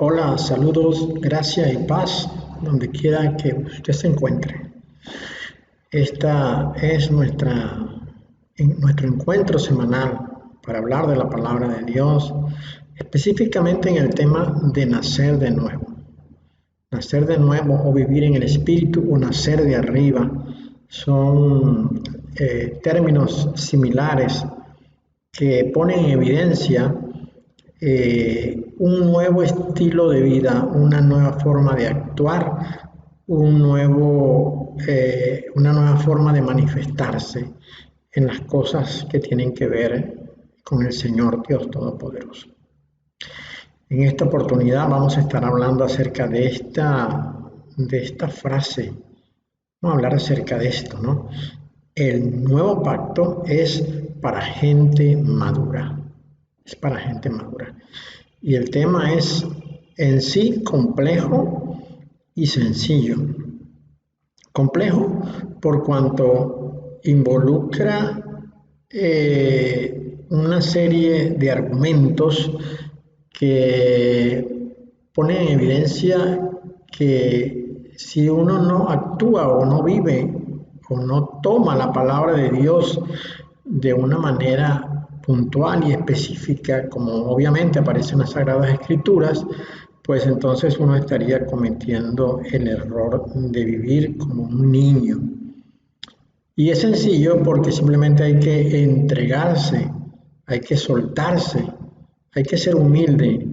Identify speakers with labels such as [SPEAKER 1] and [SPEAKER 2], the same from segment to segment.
[SPEAKER 1] Hola, saludos, gracia y paz donde quiera que usted se encuentre. Esta es nuestro encuentro semanal para hablar de la palabra de Dios, específicamente en el tema de nacer de nuevo. Nacer de nuevo o vivir en el espíritu o nacer de arriba son términos similares que ponen en evidencia un nuevo estilo de vida, una nueva forma de actuar, una nueva forma de manifestarse en las cosas que tienen que ver con el Señor Dios Todopoderoso. En esta oportunidad vamos a estar hablando acerca de esta frase. Vamos a hablar acerca de esto, ¿no? El nuevo pacto es para gente madura. Es para gente madura. Y el tema es en sí complejo y sencillo. Complejo por cuanto involucra una serie de argumentos que ponen en evidencia que si uno no actúa o no vive o no toma la palabra de Dios de una manera puntual y específica, como obviamente aparece en las Sagradas Escrituras, pues entonces uno estaría cometiendo el error de vivir como un niño. Y es sencillo porque simplemente hay que entregarse, hay que soltarse, hay que ser humilde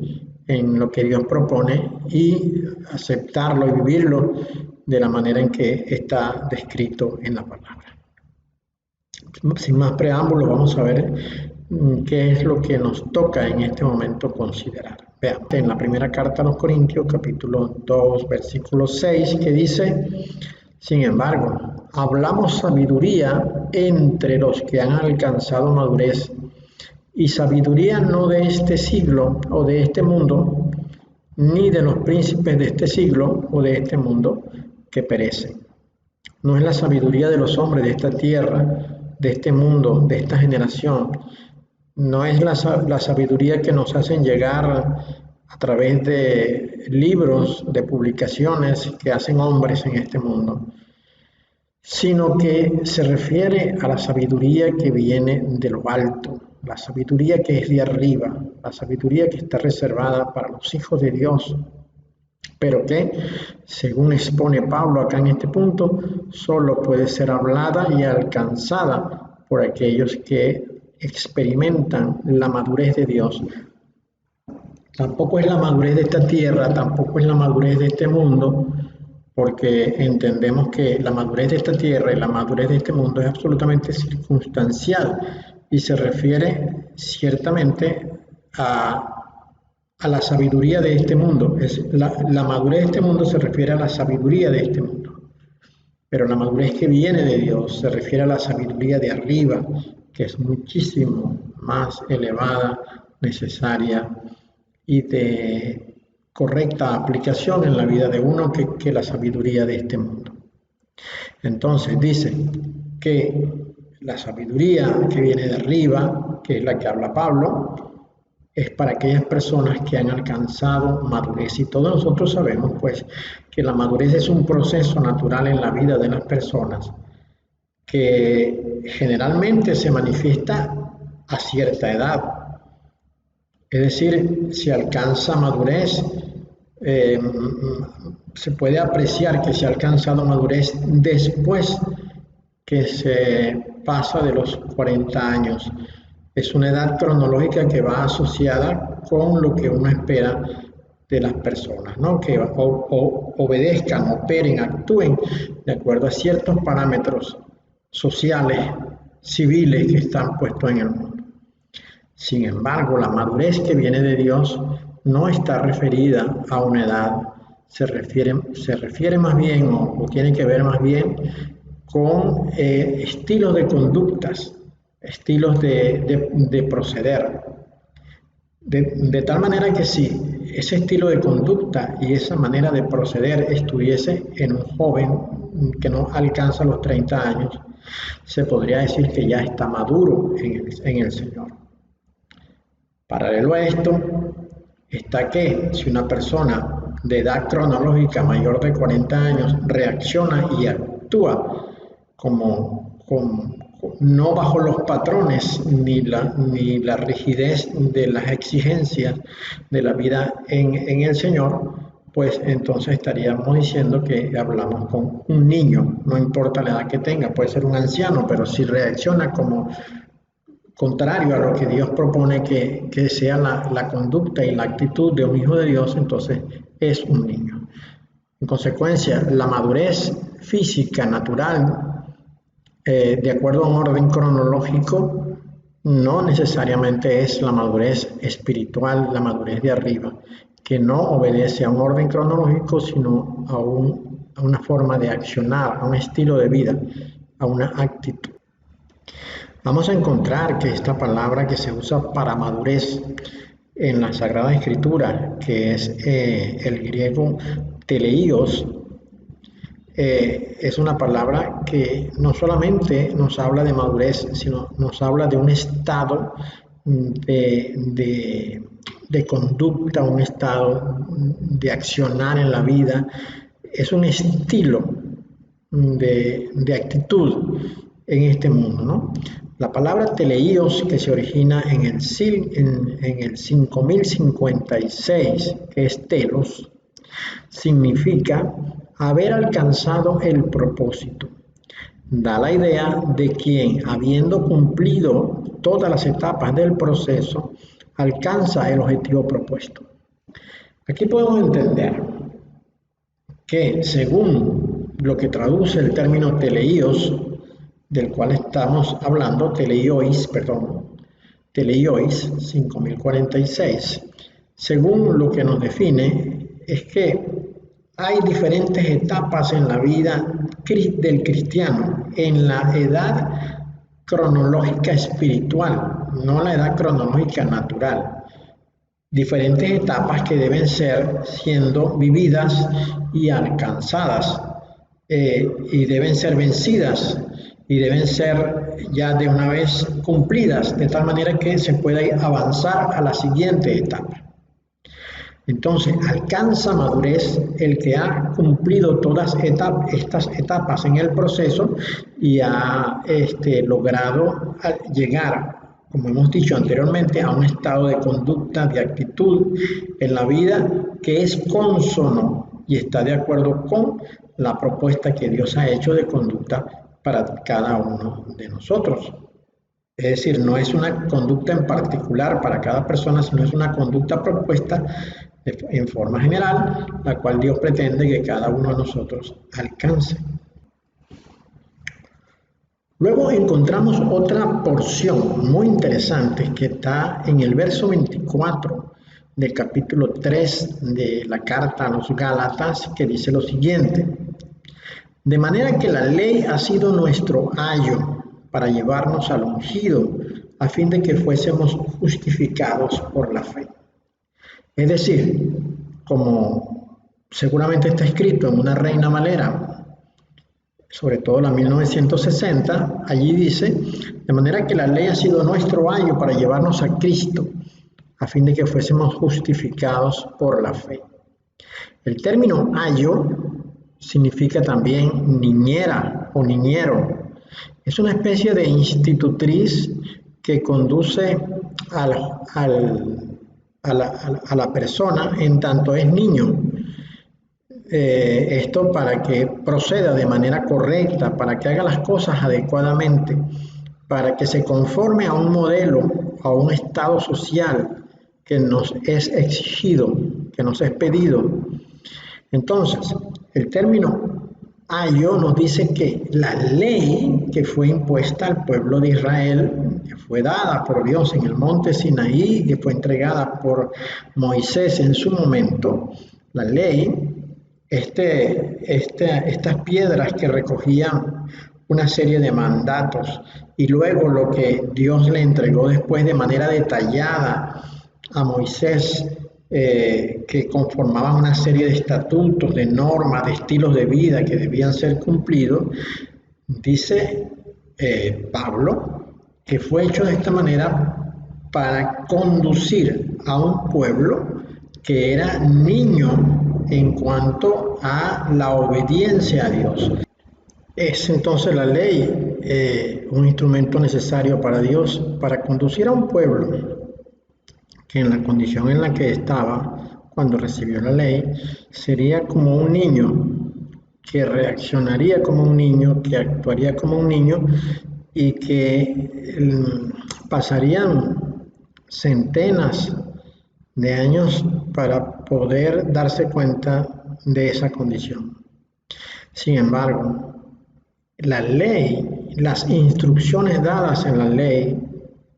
[SPEAKER 1] en lo que Dios propone y aceptarlo y vivirlo de la manera en que está descrito en la palabra. Sin más preámbulos, vamos a ver qué es lo que nos toca en este momento considerar. Vean, en la primera carta a los Corintios, capítulo 2, versículo 6, que dice: sin embargo, hablamos sabiduría entre los que han alcanzado madurez, y sabiduría no de este siglo o de este mundo, ni de los príncipes de este siglo o de este mundo que perecen. No es la sabiduría de los hombres de esta tierra, de este mundo, de esta generación. No es la sabiduría que nos hacen llegar a través de libros, de publicaciones que hacen hombres en este mundo, sino que se refiere a la sabiduría que viene de lo alto, la sabiduría que es de arriba, la sabiduría que está reservada para los hijos de Dios, pero que, según expone Pablo acá en este punto, solo puede ser hablada y alcanzada por aquellos que experimentan la madurez de Dios. Tampoco es la madurez de esta tierra, tampoco es la madurez de este mundo, porque entendemos que la madurez de esta tierra y la madurez de este mundo es absolutamente circunstancial y se refiere ciertamente a la sabiduría de este mundo. La madurez de este mundo se refiere a la sabiduría de este mundo, pero la madurez que viene de Dios se refiere a la sabiduría de arriba, que es muchísimo más elevada, necesaria y de correcta aplicación en la vida de uno que la sabiduría de este mundo. Entonces dice que la sabiduría que viene de arriba, que es la que habla Pablo, es para aquellas personas que han alcanzado madurez. Y todos nosotros sabemos pues que la madurez es un proceso natural en la vida de las personas que generalmente se manifiesta a cierta edad. Es decir, si alcanza madurez, se puede apreciar que se ha alcanzado madurez después que se pasa de los 40 años. Es una edad cronológica que va asociada con lo que uno espera de las personas, ¿no? Que obedezcan, operen, actúen de acuerdo a ciertos parámetros sociales, civiles que están puestos en el mundo. Sin embargo, la madurez que viene de Dios no está referida a una edad, se refiere más bien o tiene que ver más bien con estilos de conductas, estilos de proceder. De tal manera que si ese estilo de conducta y esa manera de proceder estuviese en un joven que no alcanza los 30 años, se podría decir que ya está maduro en el Señor. Paralelo a esto, está que si una persona de edad cronológica mayor de 40 años reacciona y actúa no bajo los patrones ni la rigidez de las exigencias de la vida en el Señor, pues entonces estaríamos diciendo que hablamos con un niño, no importa la edad que tenga, puede ser un anciano, pero si reacciona como contrario a lo que Dios propone que sea la conducta y la actitud de un hijo de Dios, entonces es un niño. En consecuencia, la madurez física natural, de acuerdo a un orden cronológico, no necesariamente es la madurez espiritual, la madurez de arriba, que no obedece a un orden cronológico, sino a una forma de accionar, a un estilo de vida, a una actitud. Vamos a encontrar que esta palabra que se usa para madurez en la Sagrada Escritura, que es el griego teleios, es una palabra que no solamente nos habla de madurez, sino nos habla de un estado de conducta, un estado de accionar en la vida. Es un estilo de actitud en este mundo, ¿no? La palabra teleios, que se origina en el 5056, que es telos, significa haber alcanzado el propósito. Da la idea de quien, habiendo cumplido todas las etapas del proceso, alcanza el objetivo propuesto. Aquí podemos entender que, según lo que traduce el término teleios, del cual estamos hablando, teleios 5046, según lo que nos define, es que hay diferentes etapas en la vida del cristiano, en la edad cronológica espiritual, no la edad cronológica natural. Diferentes etapas que deben ser siendo vividas y alcanzadas, y deben ser vencidas, y deben ser ya de una vez cumplidas, de tal manera que se pueda avanzar a la siguiente etapa. Entonces, alcanza madurez el que ha cumplido todas estas etapas en el proceso y ha logrado llegar, como hemos dicho anteriormente, a un estado de conducta, de actitud en la vida que es consono y está de acuerdo con la propuesta que Dios ha hecho de conducta para cada uno de nosotros. Es decir, no es una conducta en particular para cada persona, sino es una conducta propuesta en forma general, la cual Dios pretende que cada uno de nosotros alcance. Luego encontramos otra porción muy interesante que está en el verso 24 del capítulo 3 de la carta a los Gálatas, que dice lo siguiente: de manera que la ley ha sido nuestro ayo para llevarnos al ungido, a fin de que fuésemos justificados por la fe. Es decir, como seguramente está escrito en una Reina Valera, sobre todo la 1960, allí dice, de manera que la ley ha sido nuestro ayo para llevarnos a Cristo, a fin de que fuésemos justificados por la fe. El término ayo significa también niñera o niñero. Es una especie de institutriz que conduce a la persona en tanto es niño. Esto para que proceda de manera correcta, para que haga las cosas adecuadamente, para que se conforme a un modelo, a un estado social que nos es exigido, que nos es pedido. Entonces, el término ayo nos dice que la ley que fue impuesta al pueblo de Israel, que fue dada por Dios en el monte Sinaí, que fue entregada por Moisés en su momento, la ley, estas piedras que recogían una serie de mandatos y luego lo que Dios le entregó después de manera detallada a Moisés, que conformaban una serie de estatutos, de normas, de estilos de vida que debían ser cumplidos, dice Pablo que fue hecho de esta manera para conducir a un pueblo que era niño en cuanto a la obediencia a Dios. Es entonces la ley un instrumento necesario para Dios para conducir a un pueblo que en la condición en la que estaba cuando recibió la ley sería como un niño, que reaccionaría como un niño, que actuaría como un niño y que pasarían centenas de años para poder darse cuenta de esa condición. Sin embargo, la ley, las instrucciones dadas en la ley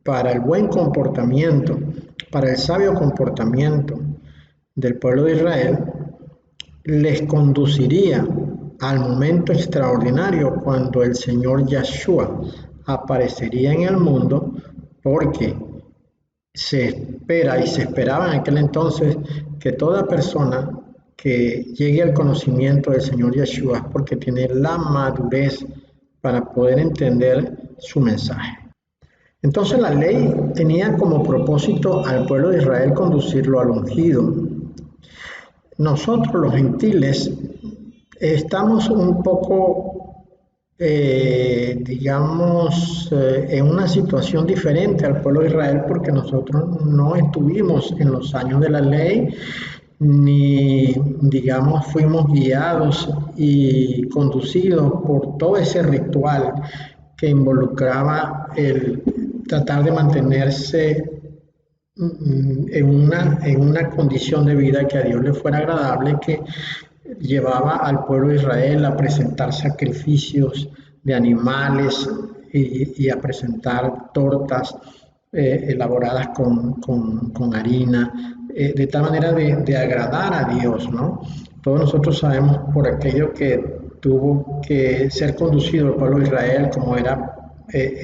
[SPEAKER 1] para el buen comportamiento, para el sabio comportamiento del pueblo de Israel, les conduciría al momento extraordinario cuando el Señor Yahshua aparecería en el mundo, porque se espera y se esperaba en aquel entonces que toda persona que llegue al conocimiento del Señor Yahshua es porque tiene la madurez para poder entender su mensaje. Entonces la ley tenía como propósito al pueblo de Israel conducirlo al ungido. Nosotros los gentiles estamos un poco, en una situación diferente al pueblo de Israel porque nosotros no estuvimos en los años de la ley, ni fuimos guiados y conducidos por todo ese ritual que involucraba el tratar de mantenerse en una condición de vida que a Dios le fuera agradable, que llevaba al pueblo de Israel a presentar sacrificios de animales y a presentar tortas elaboradas con harina, de tal manera de agradar a Dios, ¿no? Todos nosotros sabemos por aquello que tuvo que ser conducido el pueblo de Israel, como era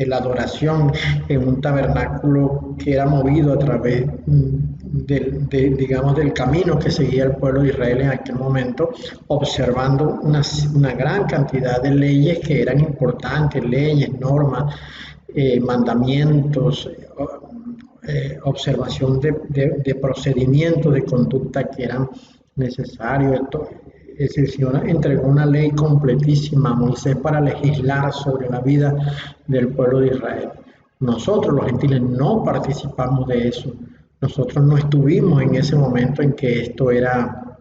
[SPEAKER 1] la adoración en un tabernáculo que era movido a través del camino que seguía el pueblo de Israel en aquel momento, observando una gran cantidad de leyes que eran importantes, leyes, normas, mandamientos, observación de procedimientos de conducta que eran necesarios. El Señor entregó una ley completísima a Moisés para legislar sobre la vida del pueblo de Israel. Nosotros los gentiles no participamos de eso. Nosotros no estuvimos en ese momento en que esto era,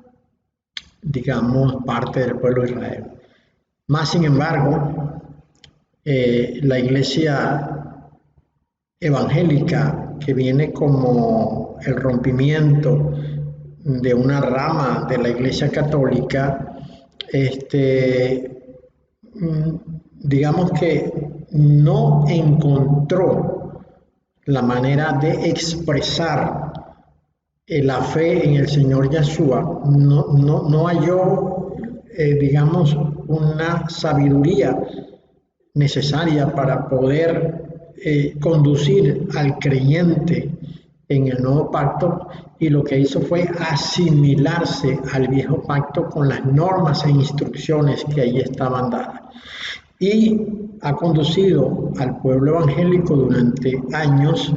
[SPEAKER 1] parte del pueblo de Israel. Más sin embargo, la iglesia evangélica, que viene como el rompimiento de una rama de la iglesia católica, que no encontró la manera de expresar la fe en el Señor Yahshua, no halló, una sabiduría necesaria para poder conducir al creyente en el nuevo pacto, y lo que hizo fue asimilarse al viejo pacto con las normas e instrucciones que allí estaban dadas. Y ha conducido al pueblo evangélico durante años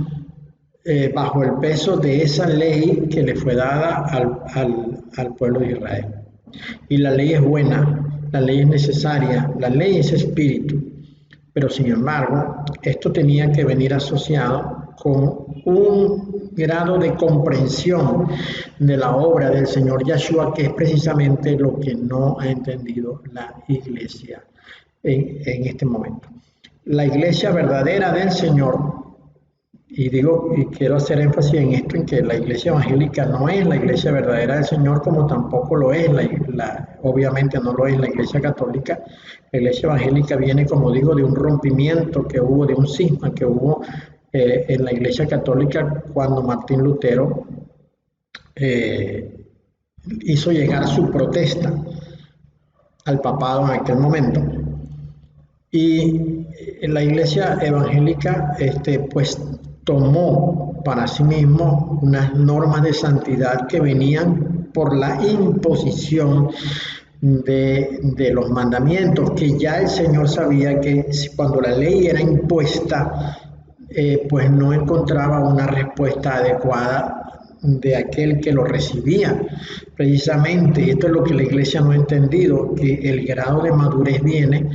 [SPEAKER 1] bajo el peso de esa ley que le fue dada al pueblo de Israel. Y la ley es buena, la ley es necesaria, la ley es espíritu, pero sin embargo, esto tenía que venir asociado con un grado de comprensión de la obra del Señor Yahshua, que es precisamente lo que no ha entendido la iglesia en este momento. La iglesia verdadera del Señor, y quiero hacer énfasis en esto, en que la iglesia evangélica no es la iglesia verdadera del Señor, como tampoco lo es, obviamente no lo es la iglesia católica. La iglesia evangélica viene, como digo, de un rompimiento que hubo, de un cisma que hubo en la iglesia católica cuando Martín Lutero hizo llegar su protesta al papado en aquel momento. Y la iglesia evangélica pues tomó para sí mismo unas normas de santidad que venían por la imposición de los mandamientos, que ya el Señor sabía que cuando la ley era impuesta, pues no encontraba una respuesta adecuada de aquel que lo recibía. Precisamente, y esto es lo que la iglesia no ha entendido, que el grado de madurez viene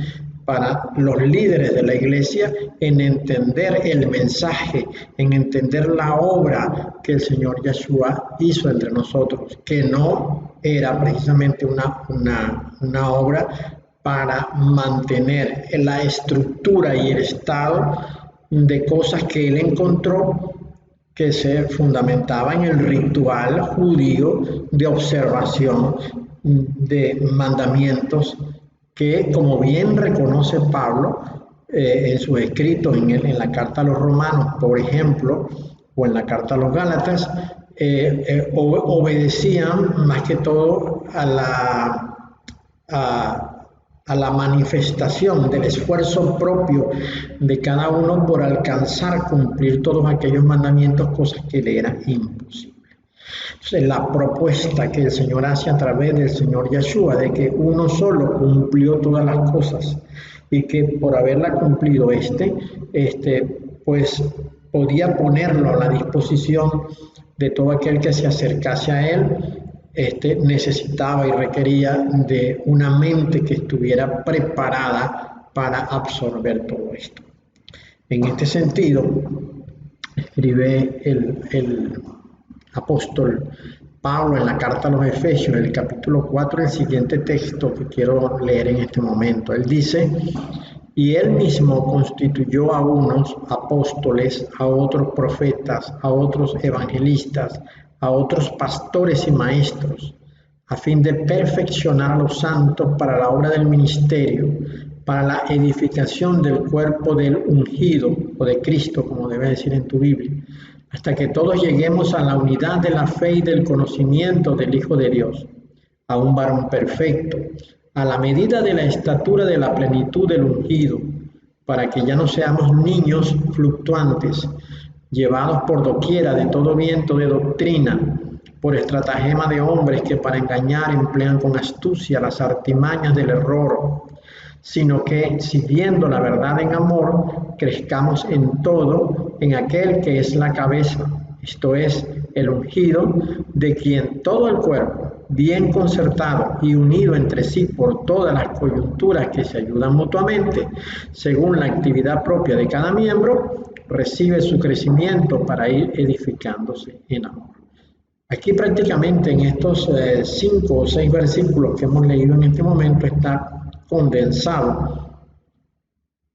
[SPEAKER 1] para los líderes de la iglesia en entender el mensaje, en entender la obra que el Señor Yeshua hizo entre nosotros, que no era precisamente una obra para mantener la estructura y el estado de cosas que él encontró que se fundamentaba en el ritual judío de observación de mandamientos que, como bien reconoce Pablo en sus escritos en la carta a los Romanos, por ejemplo, o en la carta a los Gálatas, obedecían más que todo a la manifestación del esfuerzo propio de cada uno por alcanzar cumplir todos aquellos mandamientos, cosas que le eran imposibles. Entonces, la propuesta que el Señor hace a través del Señor Yeshua de que uno solo cumplió todas las cosas y que por haberla cumplido pues podía ponerlo a la disposición de todo aquel que se acercase a él. Necesitaba y requería de una mente que estuviera preparada para absorber todo esto. En este sentido, escribe el apóstol Pablo en la carta a los Efesios, en el capítulo 4, el siguiente texto que quiero leer en este momento. Él dice: y él mismo constituyó a unos apóstoles, a otros profetas, a otros evangelistas, a otros pastores y maestros, a fin de perfeccionar a los santos para la obra del ministerio, para la edificación del cuerpo del ungido, o de Cristo, como debe decir en tu Biblia, hasta que todos lleguemos a la unidad de la fe y del conocimiento del Hijo de Dios, a un varón perfecto, a la medida de la estatura de la plenitud del ungido, para que ya no seamos niños fluctuantes, llevados por doquiera de todo viento de doctrina, por estratagema de hombres que para engañar emplean con astucia las artimañas del error, sino que, siguiendo la verdad en amor, crezcamos en todo en aquel que es la cabeza, esto es, el ungido, de quien todo el cuerpo, bien concertado y unido entre sí por todas las coyunturas que se ayudan mutuamente, según la actividad propia de cada miembro, recibe su crecimiento para ir edificándose en amor. Aquí prácticamente en estos 5 o 6 versículos que hemos leído en este momento está condensado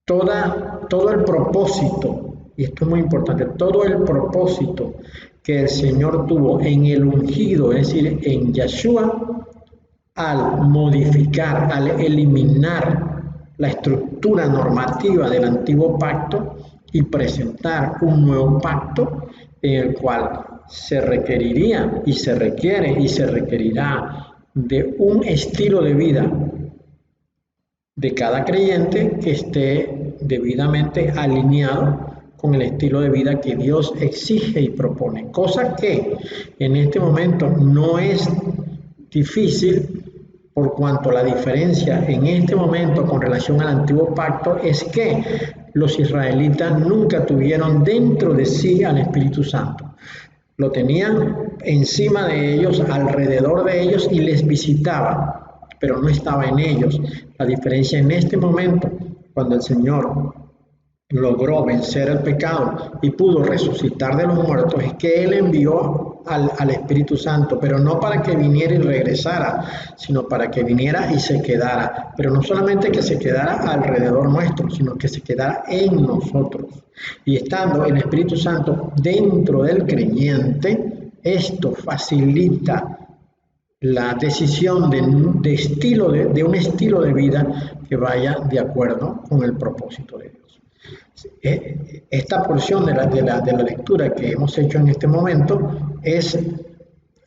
[SPEAKER 1] todo el propósito, y esto es muy importante, todo el propósito que el Señor tuvo en el ungido, es decir, en Yeshua, al modificar, al eliminar la estructura normativa del antiguo pacto y presentar un nuevo pacto en el cual se requeriría y se requiere y se requerirá de un estilo de vida de cada creyente que esté debidamente alineado con el estilo de vida que Dios exige y propone, cosa que en este momento no es difícil, por cuanto la diferencia en este momento con relación al antiguo pacto es que los israelitas nunca tuvieron dentro de sí al Espíritu Santo. Lo tenían encima de ellos, alrededor de ellos, y les visitaba, pero no estaba en ellos. La diferencia en este momento, cuando el Señor logró vencer el pecado y pudo resucitar de los muertos, es que Él envió al Espíritu Santo, pero no para que viniera y regresara, sino para que viniera y se quedara. Pero no solamente que se quedara alrededor nuestro, sino que se quedara en nosotros. Y estando el Espíritu Santo dentro del creyente, esto facilita la decisión de un estilo de vida que vaya de acuerdo con el propósito de Dios. Esta porción de la lectura que hemos hecho en este momento es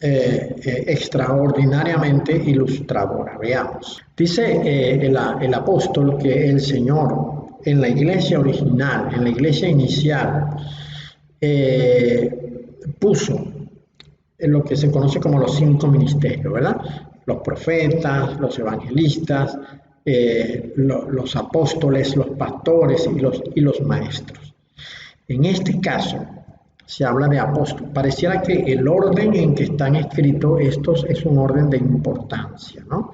[SPEAKER 1] extraordinariamente ilustradora. Veamos. Dice el apóstol que el Señor en la iglesia original, en la iglesia inicial, puso en lo que se conoce como los 5 ministerios, ¿verdad? Los profetas, los evangelistas, los apóstoles, los pastores y los maestros. En este caso, se habla de apóstol. Pareciera que el orden en que están escritos estos es un orden de importancia, ¿no?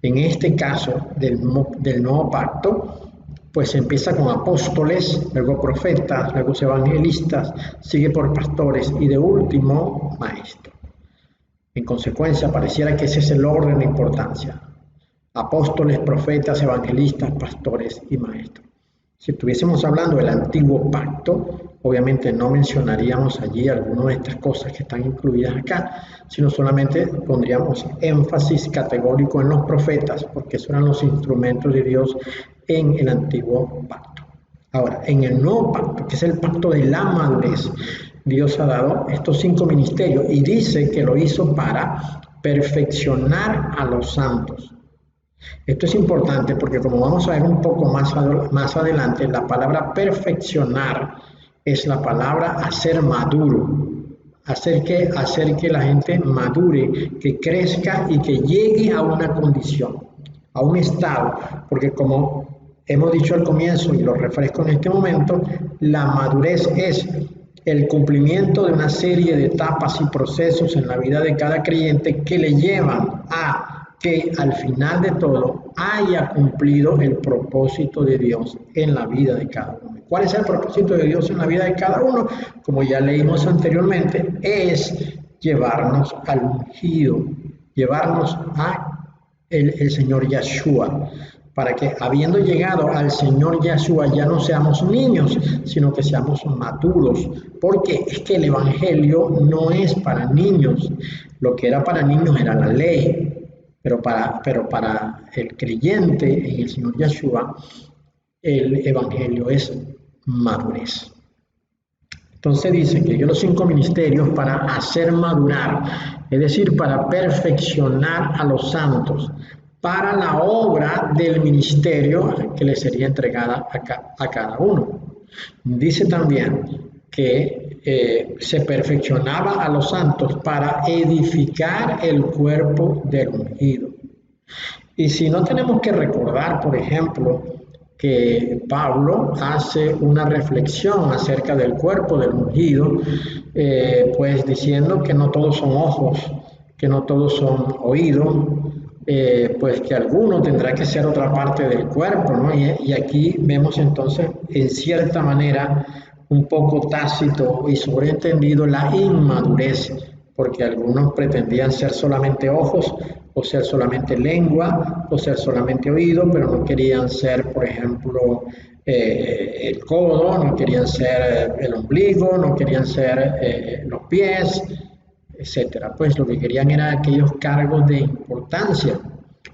[SPEAKER 1] En este caso del nuevo pacto, pues empieza con apóstoles, luego profetas, luego evangelistas, sigue por pastores y de último maestros. En consecuencia, pareciera que ese es el orden de importancia. Apóstoles, profetas, evangelistas, pastores y maestros. Si estuviésemos hablando del antiguo pacto, obviamente no mencionaríamos allí algunas de estas cosas que están incluidas acá, sino solamente pondríamos énfasis categórico en los profetas, porque esos eran los instrumentos de Dios en el antiguo pacto. Ahora, en el nuevo pacto, que es el pacto de la madurez, Dios ha dado estos 5 ministerios y dice que lo hizo para perfeccionar a los santos. Esto es importante porque, como vamos a ver un poco más adelante, la palabra perfeccionar es la palabra hacer maduro, hacer que la gente madure, que crezca y que llegue a una condición, a un estado, porque como hemos dicho al comienzo y lo refresco en este momento, la madurez es el cumplimiento de una serie de etapas y procesos en la vida de cada creyente que le llevan a que al final de todo haya cumplido el propósito de Dios en la vida de cada uno. ¿Cuál es el propósito de Dios en la vida de cada uno? Como ya leímos anteriormente, es llevarnos al ungido, llevarnos a el Señor Yeshua, para que habiendo llegado al Señor Yeshua ya no seamos niños, sino que seamos maduros, porque es que el Evangelio no es para niños. Lo que era para niños era la ley, pero para el creyente en el Señor Yeshua, el Evangelio es madurez. Entonces dice que dio los 5 ministerios para hacer madurar, es decir, para perfeccionar a los santos, para la obra del ministerio que le sería entregada a cada uno. Dice también que se perfeccionaba a los santos para edificar el cuerpo del ungido. Y si no, tenemos que recordar, por ejemplo, que Pablo hace una reflexión acerca del cuerpo del ungido, pues diciendo que no todos son ojos, que no todos son oídos, pues que alguno tendrá que ser otra parte del cuerpo, ¿no? Y aquí vemos entonces, en cierta manera, un poco tácito y sobreentendido la inmadurez, porque algunos pretendían ser solamente ojos, o ser solamente lengua, o ser solamente oído, pero no querían ser, por ejemplo, el codo, no querían ser el ombligo, no querían ser los pies, etcétera. Pues lo que querían eran aquellos cargos de importancia,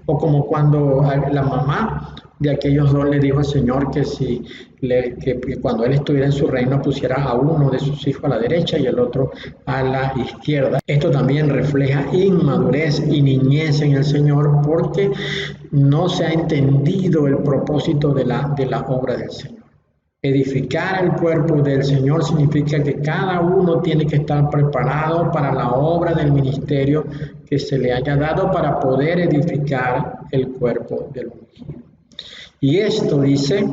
[SPEAKER 1] o como cuando la mamá de aquellos dos le dijo al Señor que que cuando él estuviera en su reino pusiera a uno de sus hijos a la derecha y el otro a la izquierda. Esto también refleja inmadurez y niñez en el Señor, porque no se ha entendido el propósito de la obra del Señor. Edificar el cuerpo del Señor significa que cada uno tiene que estar preparado para la obra del ministerio que se le haya dado para poder edificar el cuerpo del ungido. Y esto dice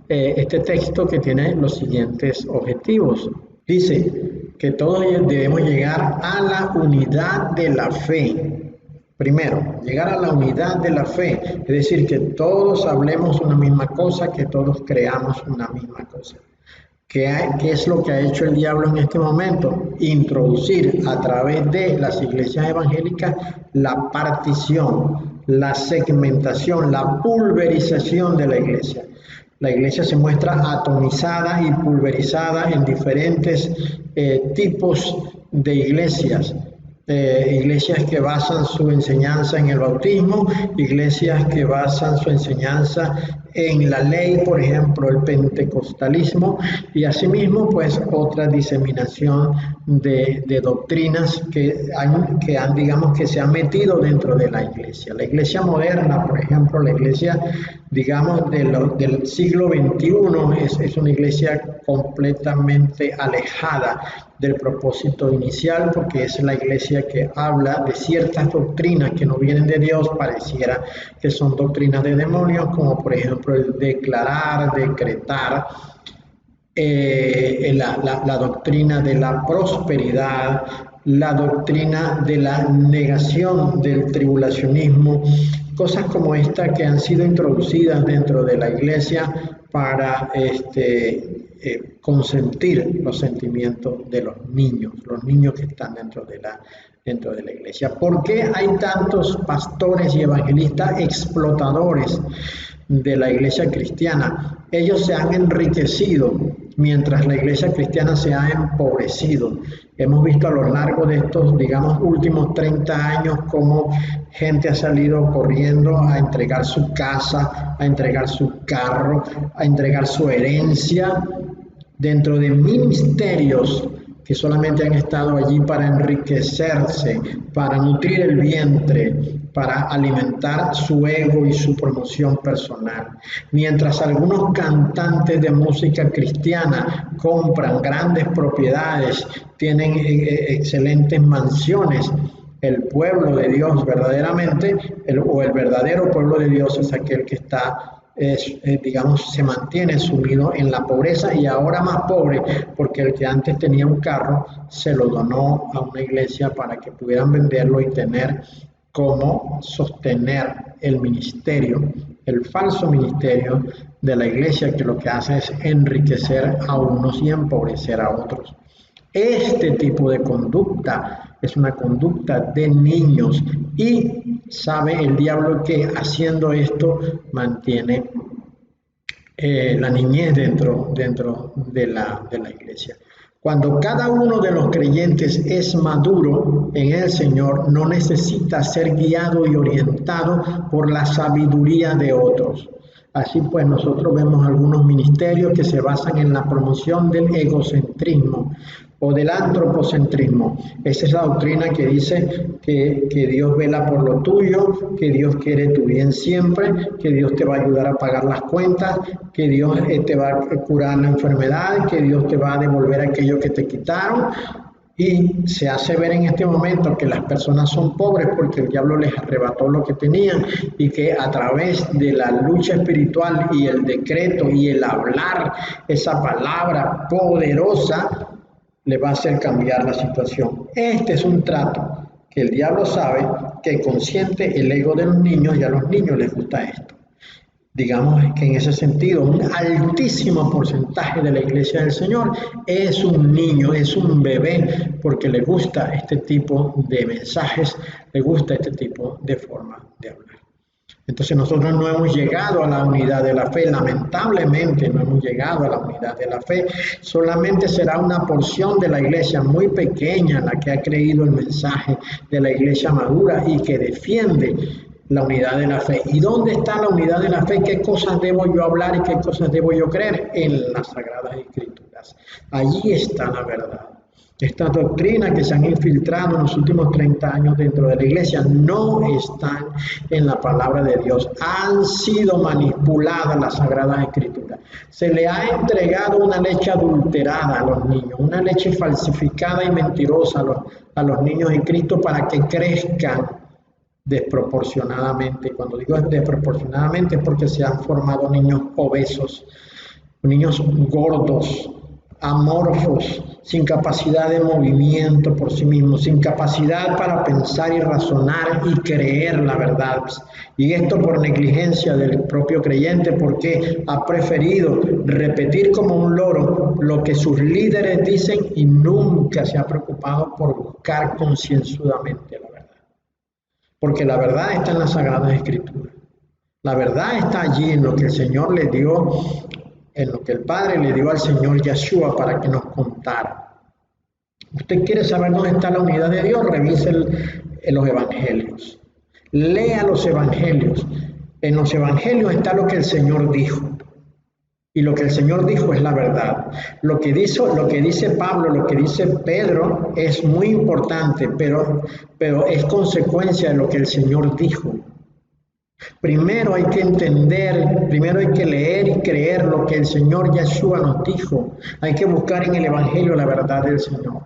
[SPEAKER 1] este texto, que tiene los siguientes objetivos. Dice que todos debemos llegar a la unidad de la fe. Primero, llegar a la unidad de la fe, es decir, que todos hablemos una misma cosa, que todos creamos una misma cosa. ¿Qué es lo que ha hecho el diablo en este momento? Introducir a través de las iglesias evangélicas la partición, la segmentación, la pulverización de la iglesia. La iglesia se muestra atomizada y pulverizada en diferentes tipos de iglesias. Iglesias que basan su enseñanza en el bautismo, iglesias que basan su enseñanza en la ley, por ejemplo, el pentecostalismo, y asimismo, pues, otra diseminación de doctrinas que han, digamos, que se han metido dentro de la iglesia. La iglesia moderna, por ejemplo, la iglesia, digamos, del siglo XXI, es una iglesia completamente alejada del propósito inicial, porque es la iglesia que habla de ciertas doctrinas que no vienen de Dios, pareciera que son doctrinas de demonios, como por ejemplo el declarar, decretar, la doctrina de la prosperidad, la doctrina de la negación del tribulacionismo, cosas como esta que han sido introducidas dentro de la iglesia para consentir los sentimientos de los niños que están dentro de la iglesia. ¿Por qué hay tantos pastores y evangelistas explotadores de la iglesia cristiana? Ellos se han enriquecido mientras la iglesia cristiana se ha empobrecido. Hemos visto a lo largo de estos, digamos, últimos 30 años cómo gente ha salido corriendo a entregar su casa, a entregar su carro, a entregar su herencia dentro de ministerios que solamente han estado allí para enriquecerse, para nutrir el vientre, para alimentar su ego y su promoción personal. Mientras algunos cantantes de música cristiana compran grandes propiedades, tienen excelentes mansiones, el pueblo de Dios verdaderamente, el verdadero pueblo de Dios es aquel que está digamos, se mantiene sumido en la pobreza y ahora más pobre porque el que antes tenía un carro se lo donó a una iglesia para que pudieran venderlo y tener cómo sostener el ministerio, el falso ministerio de la iglesia, que lo que hace es enriquecer a unos y empobrecer a otros. Este tipo de conducta es una conducta de niños y sabe el diablo que haciendo esto mantiene la niñez dentro de la iglesia. Cuando cada uno de los creyentes es maduro en el Señor, no necesita ser guiado y orientado por la sabiduría de otros. Así pues, nosotros vemos algunos ministerios que se basan en la promoción del egocentrismo o del antropocentrismo. Esa es la doctrina que dice que Dios vela por lo tuyo, que Dios quiere tu bien siempre, que Dios te va a ayudar a pagar las cuentas, que Dios te va a curar la enfermedad, que Dios te va a devolver aquello que te quitaron. Y se hace ver en este momento que las personas son pobres porque el diablo les arrebató lo que tenían y que a través de la lucha espiritual y el decreto y el hablar esa palabra poderosa le va a hacer cambiar la situación. Este es un trato que el diablo sabe que consiente el ego de los niños y a los niños les gusta esto. Digamos que en ese sentido, un altísimo porcentaje de la iglesia del Señor es un niño, es un bebé, porque le gusta este tipo de mensajes, le gusta este tipo de forma de hablar. Entonces nosotros no hemos llegado a la unidad de la fe, lamentablemente no hemos llegado a la unidad de la fe. Solamente será una porción de la iglesia muy pequeña la que ha creído el mensaje de la iglesia madura y que defiende la unidad de la fe. ¿Y dónde está la unidad de la fe? ¿Qué cosas debo yo hablar y qué cosas debo yo creer? En las Sagradas Escrituras. Allí está la verdad. Estas doctrinas que se han infiltrado en los últimos 30 años dentro de la iglesia no están en la palabra de Dios. Han sido manipuladas las Sagradas Escrituras. Se le ha entregado una leche adulterada a los niños, una leche falsificada y mentirosa a los niños en Cristo para que crezcan desproporcionadamente. Cuando digo desproporcionadamente es porque se han formado niños obesos, niños gordos, amorfos, sin capacidad de movimiento por sí mismos, sin capacidad para pensar y razonar y creer la verdad. Y esto por negligencia del propio creyente, porque ha preferido repetir como un loro lo que sus líderes dicen y nunca se ha preocupado por buscar concienzudamente la verdad. Porque la verdad está en las Sagradas Escrituras. La verdad está allí en lo que el Señor le dio, en lo que el Padre le dio al Señor Yeshua para que nos contara. ¿Usted quiere saber dónde está la unidad de Dios? Revise los evangelios. Lea los evangelios. En los evangelios está lo que el Señor dijo. Y lo que el Señor dijo es la verdad. Lo que dice Pablo, lo que dice Pedro es muy importante, pero es consecuencia de lo que el Señor dijo. Primero hay que entender, primero hay que leer y creer lo que el Señor Yeshua nos dijo. Hay que buscar en el Evangelio la verdad del Señor.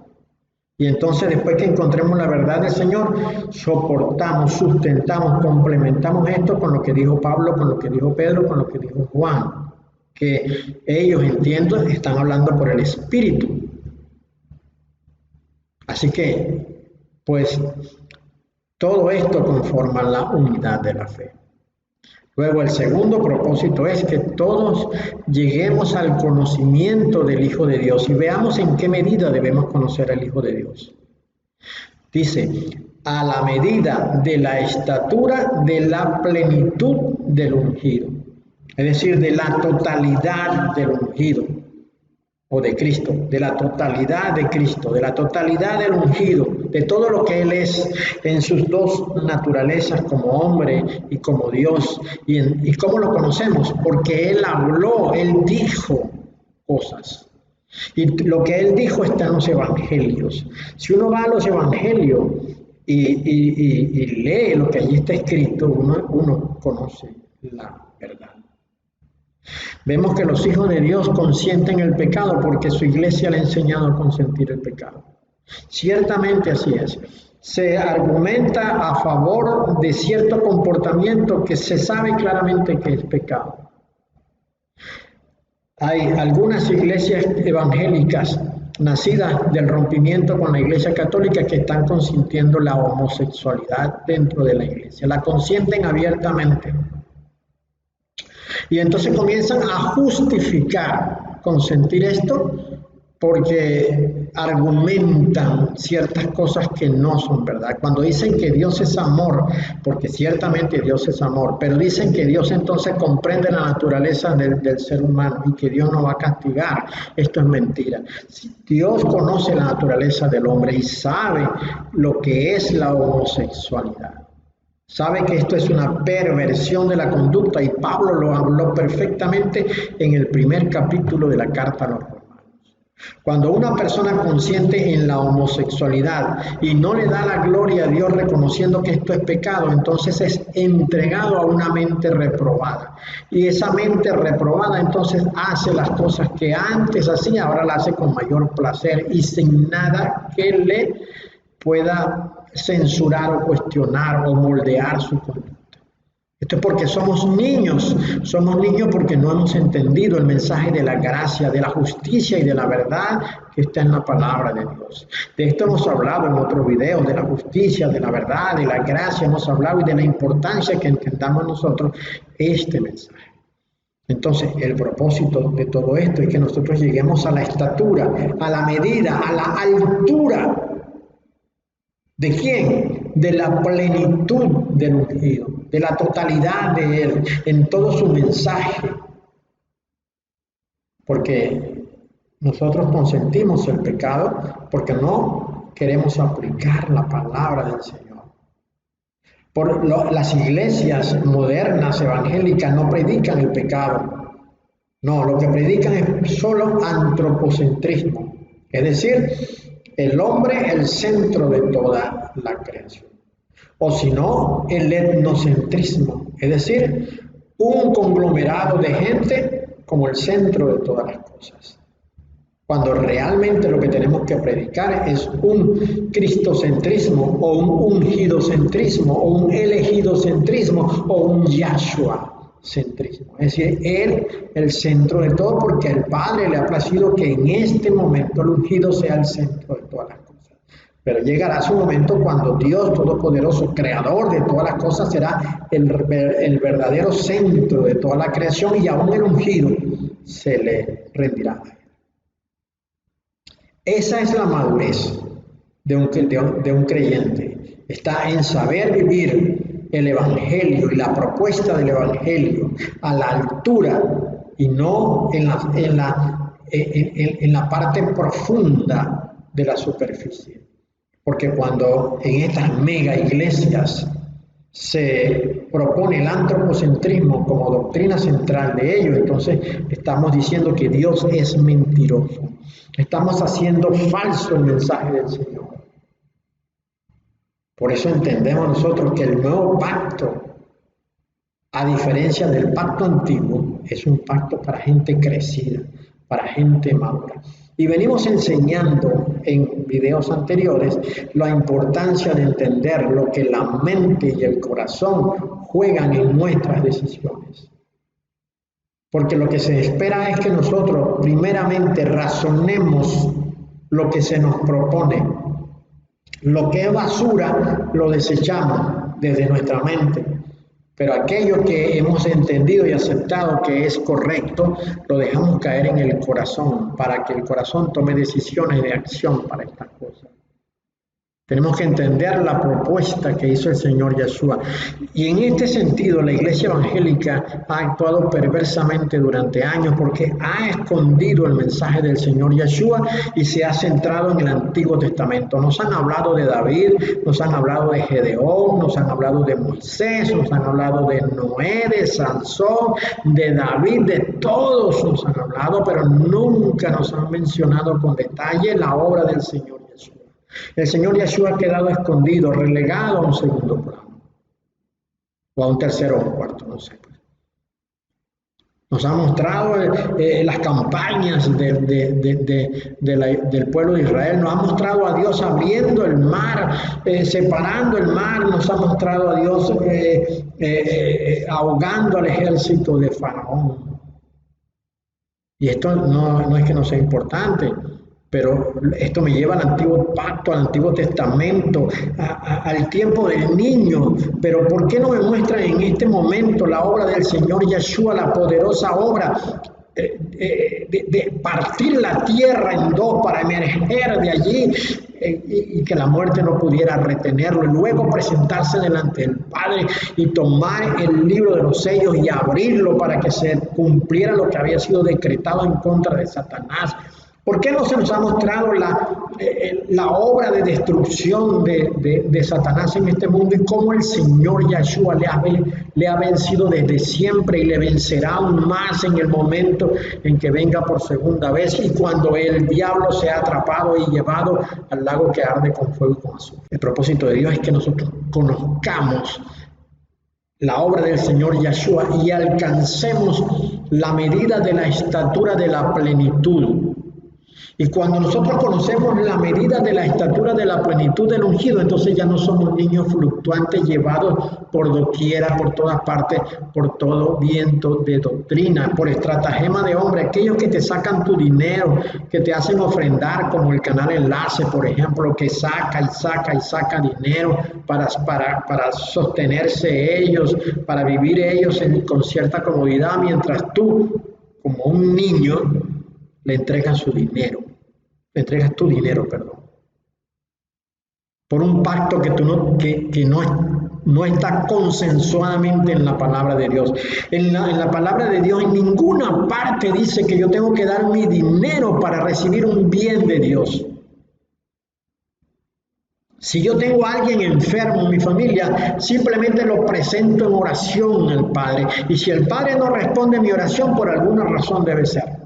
[SPEAKER 1] Y entonces después que encontremos la verdad del Señor, soportamos, sustentamos, complementamos esto con lo que dijo Pablo, con lo que dijo Pedro, con lo que dijo Juan. que ellos, entiendo, están hablando por el Espíritu. Así que, pues, todo esto conforma la unidad de la fe. Luego, el segundo propósito es que todos lleguemos al conocimiento del Hijo de Dios y veamos en qué medida debemos conocer al Hijo de Dios. Dice, a la medida de la estatura de la plenitud del ungido, es decir, de la totalidad del ungido o de Cristo, de la totalidad de Cristo, de la totalidad del ungido, de todo lo que Él es en sus dos naturalezas como hombre y como Dios. ¿Y cómo lo conocemos? Porque Él habló, Él dijo cosas. Y lo que Él dijo está en los evangelios. Si uno va a los evangelios y lee lo que allí está escrito, uno conoce la verdad. Vemos que los hijos de Dios consienten el pecado porque su iglesia le ha enseñado a consentir el pecado. Ciertamente así es. Se argumenta a favor de cierto comportamiento que se sabe claramente que es pecado. Hay algunas iglesias evangélicas nacidas del rompimiento con la iglesia católica que están consintiendo la homosexualidad dentro de la iglesia. La consienten abiertamente. Y entonces comienzan a justificar consentir esto porque argumentan ciertas cosas que no son verdad. Cuando dicen que Dios es amor, porque ciertamente Dios es amor, pero dicen que Dios entonces comprende la naturaleza del ser humano y que Dios no va a castigar, esto es mentira. Dios conoce la naturaleza del hombre y sabe lo que es la homosexualidad. Sabe que esto es una perversión de la conducta y Pablo lo habló perfectamente en el primer capítulo de la carta a los Romanos. Cuando una persona consiente en la homosexualidad y no le da la gloria a Dios reconociendo que esto es pecado, entonces es entregado a una mente reprobada. Y esa mente reprobada entonces hace las cosas que antes hacía, ahora las hace con mayor placer y sin nada que le pueda censurar o cuestionar o moldear su conducta. Esto es porque somos niños porque no hemos entendido el mensaje de la gracia, de la justicia y de la verdad que está en la palabra de Dios. De esto hemos hablado en otro video, de la justicia, de la verdad, de la gracia, hemos hablado y de la importancia que entendamos nosotros este mensaje. Entonces, el propósito de todo esto es que nosotros lleguemos a la estatura, a la medida, a la altura. ¿De quién? De la plenitud del ungido, de la totalidad de Él, en todo su mensaje. Porque nosotros consentimos el pecado porque no queremos aplicar la palabra del Señor. Las iglesias modernas, evangélicas, no predican el pecado. No, lo que predican es solo antropocentrismo. Es decir, el hombre el centro de toda la creación. O si no, el etnocentrismo, es decir, un conglomerado de gente como el centro de todas las cosas. Cuando realmente lo que tenemos que predicar es un cristocentrismo o un ungidocentrismo o un elegidocentrismo o un Yahshua-centrismo. Es decir, Él el centro de todo porque al Padre le ha placido que en este momento el ungido sea el centro de todas las cosas. Pero llegará su momento cuando Dios Todopoderoso, Creador de todas las cosas, será el verdadero centro de toda la creación y aún el ungido se le rendirá. Esa es la madurez de un creyente. Está en saber vivir el Evangelio y la propuesta del Evangelio a la altura y no en la parte profunda de la superficie. Porque cuando en estas mega iglesias se propone el antropocentrismo como doctrina central de ello, entonces estamos diciendo que Dios es mentiroso. Estamos haciendo falso el mensaje del Señor. Por eso entendemos nosotros que el nuevo pacto, a diferencia del pacto antiguo, es un pacto para gente crecida, para gente madura. Y venimos enseñando en videos anteriores la importancia de entender lo que la mente y el corazón juegan en nuestras decisiones. Porque lo que se espera es que nosotros primeramente razonemos lo que se nos propone. Lo que es basura lo desechamos desde nuestra mente, pero aquello que hemos entendido y aceptado que es correcto, lo dejamos caer en el corazón para que el corazón tome decisiones de acción para estas cosas. Tenemos que entender la propuesta que hizo el Señor Yeshua. Y en este sentido, la Iglesia Evangélica ha actuado perversamente durante años porque ha escondido el mensaje del Señor Yeshua y se ha centrado en el Antiguo Testamento. Nos han hablado de David, nos han hablado de Gedeón, nos han hablado de Moisés, nos han hablado de Noé, de Sansón, de David, de todos nos han hablado, pero nunca nos han mencionado con detalle la obra del Señor Yeshua. El Señor Yeshua ha quedado escondido, relegado a un segundo plano, o a un tercero o un cuarto, no sé. Nos ha mostrado las campañas del pueblo de Israel, nos ha mostrado a Dios abriendo el mar, separando el mar, nos ha mostrado a Dios ahogando al ejército de Faraón. Y esto no es que no sea importante, pero esto me lleva al antiguo pacto, al antiguo testamento, al tiempo del niño. Pero ¿por qué no me muestran en este momento la obra del Señor Yeshua, la poderosa obra de partir la tierra en dos para emerger de allí y que la muerte no pudiera retenerlo, y luego presentarse delante del Padre y tomar el libro de los sellos y abrirlo para que se cumpliera lo que había sido decretado en contra de Satanás? ¿Por qué no se nos ha mostrado la obra de destrucción de Satanás en este mundo y cómo el Señor Yeshua le ha vencido desde siempre y le vencerá aún más en el momento en que venga por segunda vez y cuando el diablo sea atrapado y llevado al lago que arde con fuego y con azufre? El propósito de Dios es que nosotros conozcamos la obra del Señor Yeshua y alcancemos la medida de la estatura de la plenitud. Y cuando nosotros conocemos la medida de la estatura de la plenitud del ungido, entonces ya no somos niños fluctuantes llevados por doquiera, por todas partes, por todo viento de doctrina, por estratagema de hombre, aquellos que te sacan tu dinero, que te hacen ofrendar, como el canal Enlace, por ejemplo, que saca y saca y saca dinero para sostenerse ellos, para vivir ellos con cierta comodidad, mientras tú, como un niño, le entregas su dinero, le entregas tu dinero, perdón, por un pacto que no está consensuadamente en la palabra de Dios. En la palabra de Dios en ninguna parte dice que yo tengo que dar mi dinero para recibir un bien de Dios. Si yo tengo a alguien enfermo en mi familia, simplemente lo presento en oración al Padre. Y si el Padre no responde a mi oración, por alguna razón debe ser.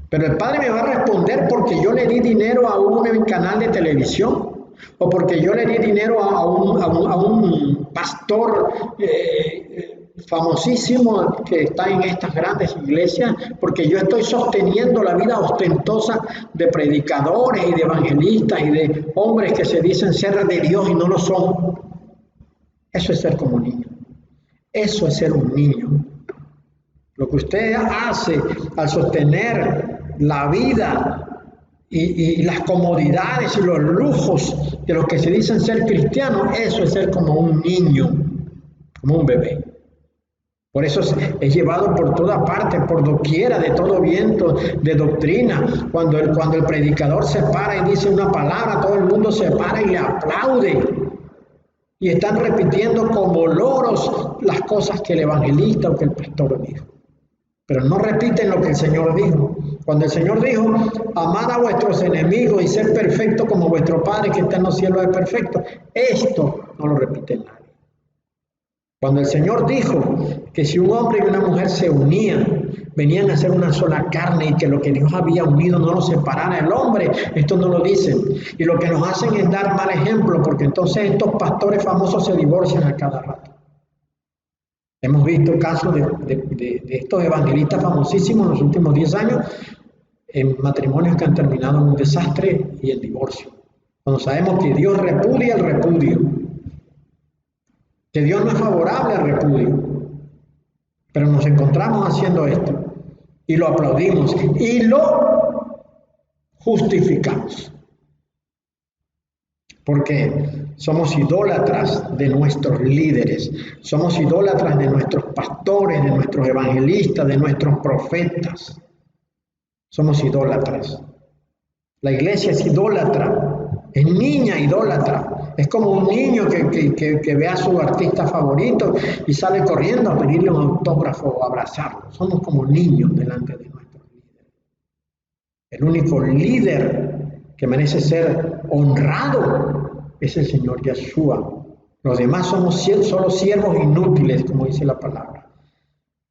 [SPEAKER 1] Pero el Padre me va a responder porque yo le di dinero a un canal de televisión o porque yo le di dinero a un pastor famosísimo que está en estas grandes iglesias, porque yo estoy sosteniendo la vida ostentosa de predicadores y de evangelistas y de hombres que se dicen ser de Dios y no lo son. Eso es ser como un niño. Eso es ser un niño. Lo que usted hace al sostener la vida y las comodidades y los lujos de los que se dicen ser cristianos, eso es ser como un niño, como un bebé. Por eso es llevado por toda parte, por doquiera, de todo viento de doctrina. Cuando el predicador se para y dice una palabra, todo el mundo se para y le aplaude. Y están repitiendo como loros las cosas que el evangelista o que el pastor dijo. Pero no repiten lo que el Señor dijo. Cuando el Señor dijo, amad a vuestros enemigos y ser perfectos como vuestro Padre que está en los cielos es perfecto, esto no lo repite nadie. Cuando el Señor dijo que si un hombre y una mujer se unían, venían a ser una sola carne y que lo que Dios había unido no lo separara el hombre, esto no lo dicen. Y lo que nos hacen es dar mal ejemplo, porque entonces estos pastores famosos se divorcian a cada rato. Hemos visto casos de estos evangelistas famosísimos en los últimos 10 años en matrimonios que han terminado en un desastre y en divorcio. Cuando sabemos que Dios repudia el repudio, que Dios no es favorable al repudio, Pero nos encontramos haciendo esto y lo aplaudimos y lo justificamos. Porque somos idólatras de nuestros líderes, somos idólatras de nuestros pastores, de nuestros evangelistas, de nuestros profetas. Somos idólatras. La iglesia es idólatra, es niña idólatra. Es como un niño que ve a su artista favorito y sale corriendo a pedirle un autógrafo o abrazarlo. Somos como niños delante de nuestros líderes. El único líder que merece ser honrado es el Señor Yeshua. Los demás somos solo siervos inútiles, como dice la palabra.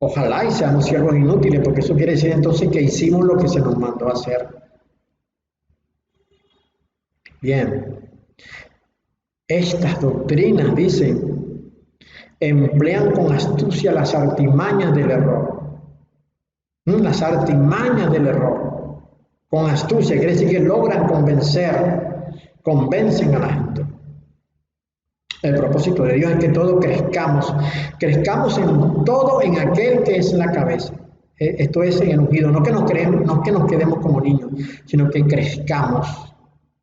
[SPEAKER 1] Ojalá y seamos siervos inútiles, porque eso quiere decir entonces que hicimos lo que se nos mandó a hacer. Bien. Estas doctrinas, dicen, emplean con astucia las artimañas del error. Las artimañas del error. Con astucia, quiere decir que logran convencen a la gente. El propósito de Dios es que todos crezcamos en todo, en aquel que es la cabeza. Esto es en el ungido, no que nos quedemos como niños, sino que crezcamos.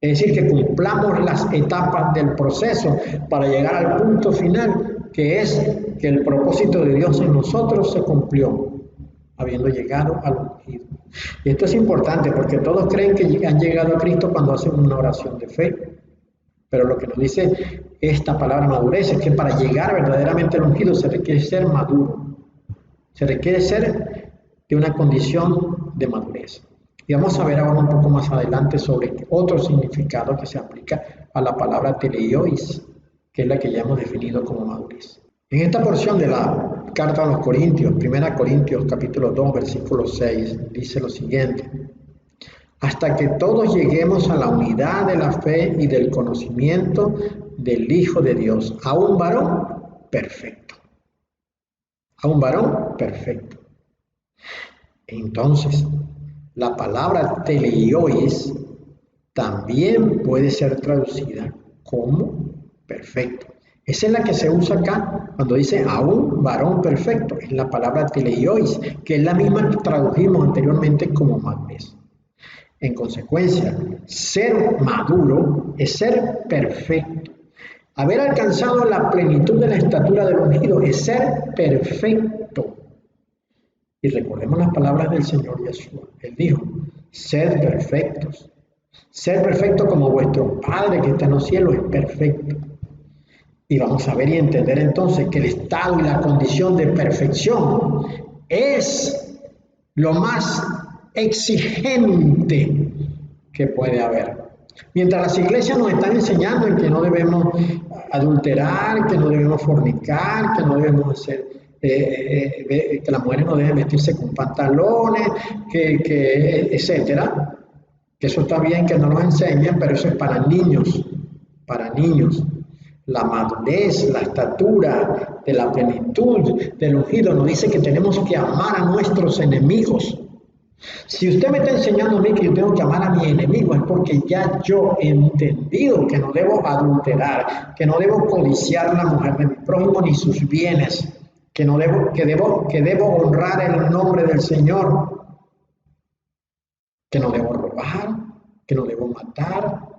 [SPEAKER 1] Es decir, que cumplamos las etapas del proceso para llegar al punto final, que es que el propósito de Dios en nosotros se cumplió, habiendo llegado al ungido. Y esto es importante porque todos creen que han llegado a Cristo cuando hacen una oración de fe. Pero lo que nos dice esta palabra madurez es que para llegar verdaderamente al ungido se requiere ser maduro. Se requiere ser de una condición de madurez. Y vamos a ver ahora un poco más adelante sobre otro significado que se aplica a la palabra teleiois, que es la que ya hemos definido como madurez. En esta porción de la carta a los Corintios, 1 Corintios capítulo 2, versículo 6, dice lo siguiente: hasta que todos lleguemos a la unidad de la fe y del conocimiento del Hijo de Dios, a un varón perfecto. A un varón perfecto. Entonces, la palabra teleiois también puede ser traducida como perfecto. Esa es la que se usa acá cuando dice a un varón perfecto. Es la palabra teleiois, que es la misma que tradujimos anteriormente como madurez. En consecuencia, ser maduro es ser perfecto. Haber alcanzado la plenitud de la estatura del ungido es ser perfecto. Y recordemos las palabras del Señor Yeshua. Él dijo, sed perfectos. Ser perfecto como vuestro Padre que está en los cielos es perfecto. Y vamos a ver y entender entonces que el estado y la condición de perfección es lo más exigente que puede haber. Mientras las iglesias nos están enseñando en que no debemos adulterar, que no debemos fornicar, que no debemos hacer, que las mujeres no deben vestirse con pantalones, etcétera, que eso está bien que no nos enseñen, pero eso es para niños, para niños. La madurez, la estatura de la plenitud del ungido nos dice que tenemos que amar a nuestros enemigos. Si usted me está enseñando a mí que yo tengo que amar a mi enemigo, es porque ya yo he entendido que no debo adulterar, que no debo codiciar la mujer de mi prójimo ni sus bienes, que debo honrar el nombre del Señor, que no debo robar, que no debo matar.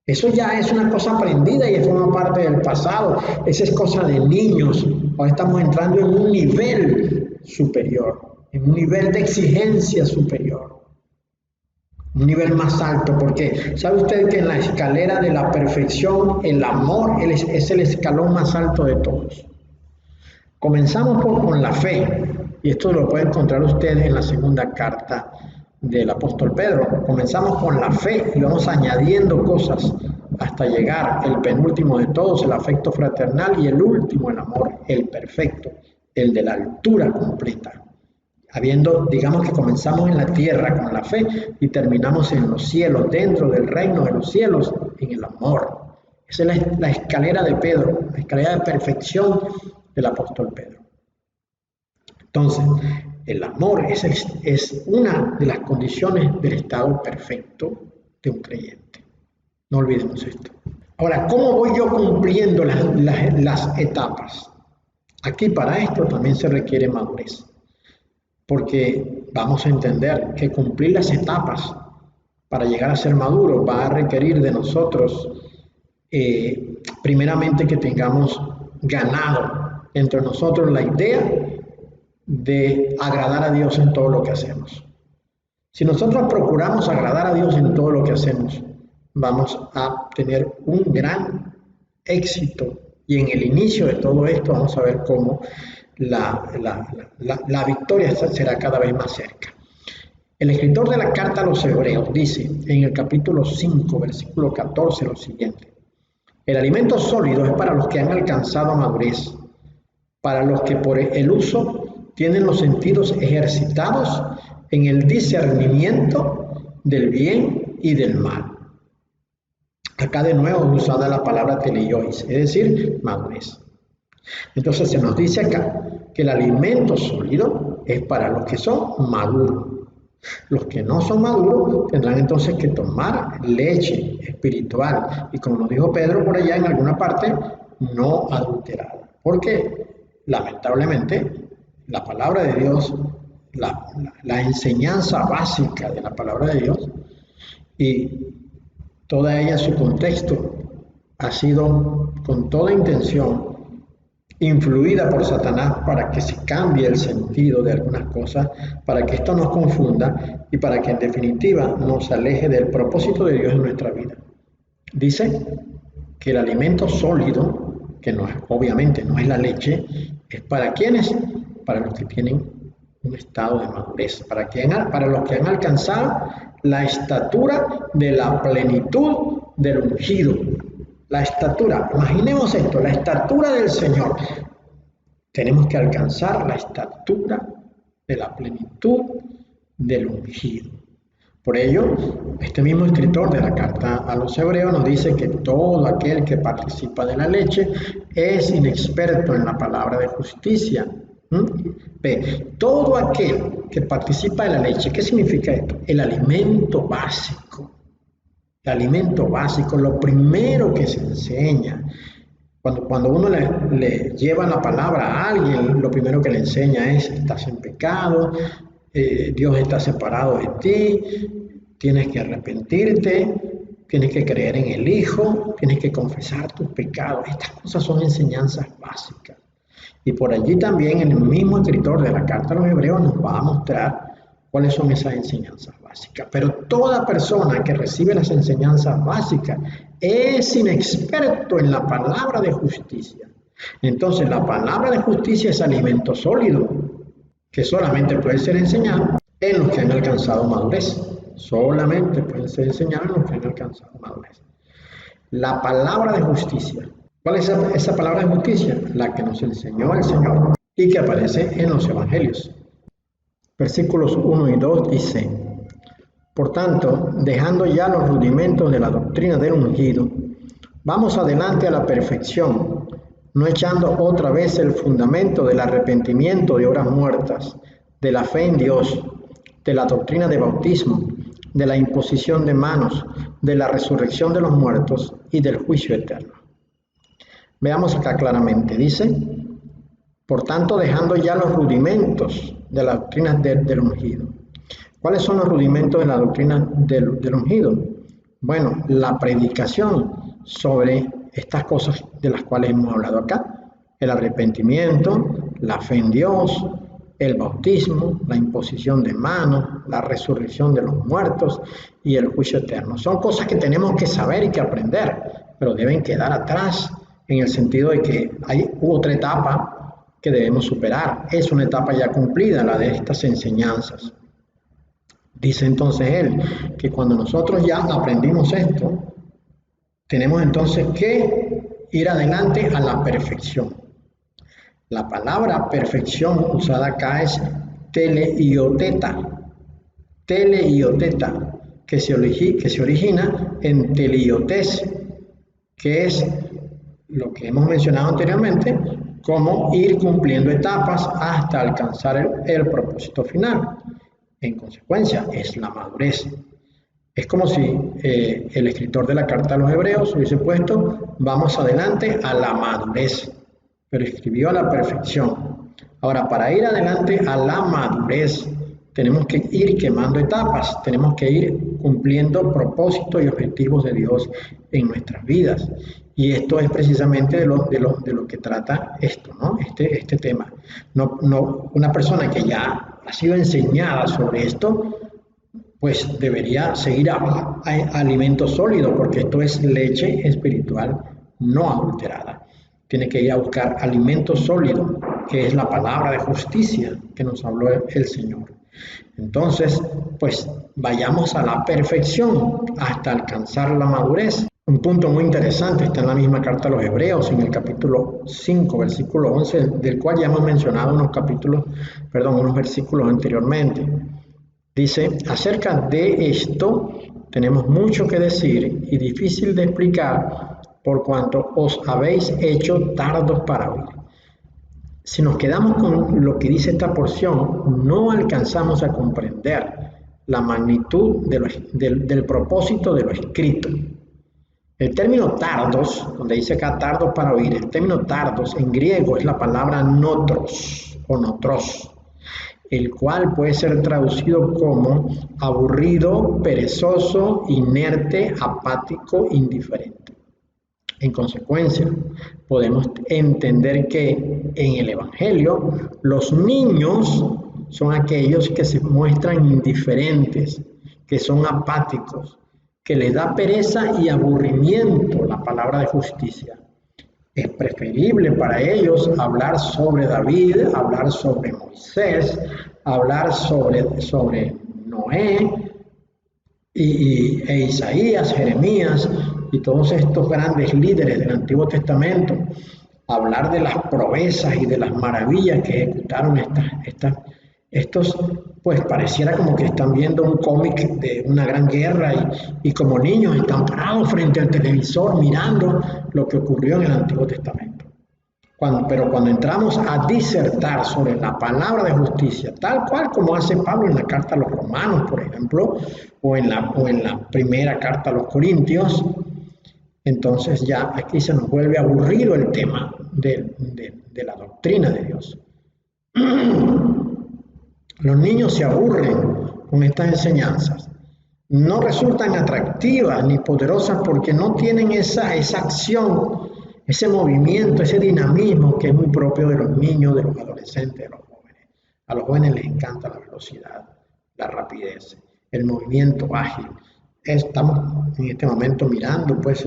[SPEAKER 1] Eso ya es una cosa aprendida y forma parte del pasado. Esa es cosa de niños. Ahora estamos entrando en un nivel superior, en un nivel de exigencia superior, un nivel más alto, porque ¿sabe usted que en la escalera de la perfección el amor es el escalón más alto de todos? Comenzamos con la fe, y esto lo puede encontrar usted en la segunda carta del apóstol Pedro. Comenzamos con la fe y vamos añadiendo cosas hasta llegar el penúltimo de todos, el afecto fraternal, y el último, el amor, el perfecto, el de la altura completa. Digamos que comenzamos en la tierra con la fe y terminamos en los cielos, dentro del reino de los cielos, en el amor. Esa es la escalera de Pedro, la escalera de perfección del apóstol Pedro. Entonces, el amor es una de las condiciones del estado perfecto de un creyente. No olvidemos esto. Ahora, ¿cómo voy yo cumpliendo las etapas? Aquí para esto también se requiere madurez, porque vamos a entender que cumplir las etapas para llegar a ser maduro va a requerir de nosotros, primeramente, que tengamos ganado entre nosotros la idea de agradar a Dios en todo lo que hacemos. Si nosotros procuramos agradar a Dios en todo lo que hacemos, vamos a tener un gran éxito, y en el inicio de todo esto vamos a ver cómo la victoria será cada vez más cerca. El escritor de la carta a los Hebreos dice en el capítulo 5, versículo 14, lo siguiente: el alimento sólido es para los que han alcanzado madurez, para los que por el uso tienen los sentidos ejercitados en el discernimiento del bien y del mal. Acá de nuevo es usada la palabra teleiois, es decir, madurez. Entonces se nos dice acá que el alimento sólido es para los que son maduros. Los que no son maduros tendrán entonces que tomar leche espiritual, y como nos dijo Pedro por allá en alguna parte, no adulterada. Porque lamentablemente la palabra de Dios, la enseñanza básica de la palabra de Dios y toda ella, su contexto, ha sido con toda intención influida por Satanás para que se cambie el sentido de algunas cosas, para que esto nos confunda y para que en definitiva nos aleje del propósito de Dios en nuestra vida. Dice que el alimento sólido, que no es, obviamente no es la leche, es para quienes, para los que tienen un estado de madurez, para los que han alcanzado la estatura de la plenitud del ungido. La estatura, imaginemos esto, la estatura del Señor. Tenemos que alcanzar la estatura de la plenitud del ungido. Por ello, este mismo escritor de la carta a los Hebreos nos dice que todo aquel que participa de la leche es inexperto en la palabra de justicia. Todo aquel que participa de la leche, ¿qué significa esto? El alimento básico. El alimento básico, lo primero que se enseña. Cuando uno le lleva la palabra a alguien, lo primero que le enseña es: estás en pecado, Dios está separado de ti, tienes que arrepentirte, tienes que creer en el Hijo, tienes que confesar tus pecados. Estas cosas son enseñanzas básicas. Y por allí también el mismo escritor de la carta a los Hebreos nos va a mostrar cuáles son esas enseñanzas básicas. Pero toda persona que recibe las enseñanzas básicas es inexperto en la palabra de justicia. Entonces la palabra de justicia es alimento sólido, que solamente puede ser enseñado en los que han alcanzado madurez. Solamente puede ser enseñado en los que han alcanzado madurez. La palabra de justicia. ¿Cuál es esa palabra de justicia? La que nos enseñó el Señor y que aparece en los evangelios. Versículos 1 y 2 dice: por tanto, dejando ya los rudimentos de la doctrina del ungido, vamos adelante a la perfección, no echando otra vez el fundamento del arrepentimiento de obras muertas, de la fe en Dios, de la doctrina de bautismo, de la imposición de manos, de la resurrección de los muertos y del juicio eterno. Veamos acá claramente, dice: por tanto, dejando ya los rudimentos de la doctrina del ungido. ¿Cuáles son los rudimentos de la doctrina del ungido? Bueno, la predicación sobre estas cosas de las cuales hemos hablado acá: el arrepentimiento, la fe en Dios, el bautismo, la imposición de manos, la resurrección de los muertos y el juicio eterno. Son cosas que tenemos que saber y que aprender, pero deben quedar atrás, en el sentido de que hay otra etapa que debemos superar. Es una etapa ya cumplida, la de estas enseñanzas. Dice entonces él que cuando nosotros ya aprendimos esto, tenemos entonces que ir adelante a la perfección. La palabra perfección usada acá es teleioteta, que se origina en teleiotes, que es lo que hemos mencionado anteriormente, como ir cumpliendo etapas hasta alcanzar el propósito final. En consecuencia, es la madurez. Es como si el escritor de la carta a los Hebreos hubiese puesto: vamos adelante a la madurez. pero escribió a la perfección. Ahora, para ir adelante a la madurez, tenemos que ir quemando etapas, tenemos que ir cumpliendo propósitos y objetivos de Dios en nuestras vidas. Y esto es precisamente de lo que trata esto, ¿no? Este tema. No, una persona que ya ha sido enseñada sobre esto, pues debería seguir a alimento sólido, porque esto es leche espiritual no adulterada. Tiene que ir a buscar alimento sólido, que es la palabra de justicia que nos habló el Señor. Entonces, pues vayamos a la perfección hasta alcanzar la madurez. Un punto muy interesante está en la misma carta a los Hebreos, en el capítulo 5, versículo 11, del cual ya hemos mencionado unos versículos anteriormente. Dice, acerca de esto tenemos mucho que decir y difícil de explicar por cuanto os habéis hecho tardos para oír. Si nos quedamos con lo que dice esta porción, no alcanzamos a comprender la magnitud del propósito de lo escrito. El término tardos, donde dice acá tardos para oír, el término tardos en griego es la palabra notros o notros, el cual puede ser traducido como aburrido, perezoso, inerte, apático, indiferente. En consecuencia, podemos entender que en el Evangelio los niños son aquellos que se muestran indiferentes, que son apáticos, que les da pereza y aburrimiento la palabra de justicia. Es preferible para ellos hablar sobre David, hablar sobre Moisés, hablar sobre Noé e Isaías, Jeremías y todos estos grandes líderes del Antiguo Testamento, hablar de las proezas y de las maravillas que ejecutaron estos, pues pareciera como que están viendo un cómic de una gran guerra y como niños están parados frente al televisor mirando lo que ocurrió en el Antiguo Testamento. Pero cuando entramos a disertar sobre la palabra de justicia, tal cual como hace Pablo en la carta a los Romanos, por ejemplo, o en la primera carta a los Corintios, entonces ya aquí se nos vuelve aburrido el tema de la doctrina de Dios. Los niños se aburren con estas enseñanzas. No resultan atractivas ni poderosas porque no tienen esa acción, ese movimiento, ese dinamismo que es muy propio de los niños, de los adolescentes, de los jóvenes. A los jóvenes les encanta la velocidad, la rapidez, el movimiento ágil. Estamos en este momento mirando pues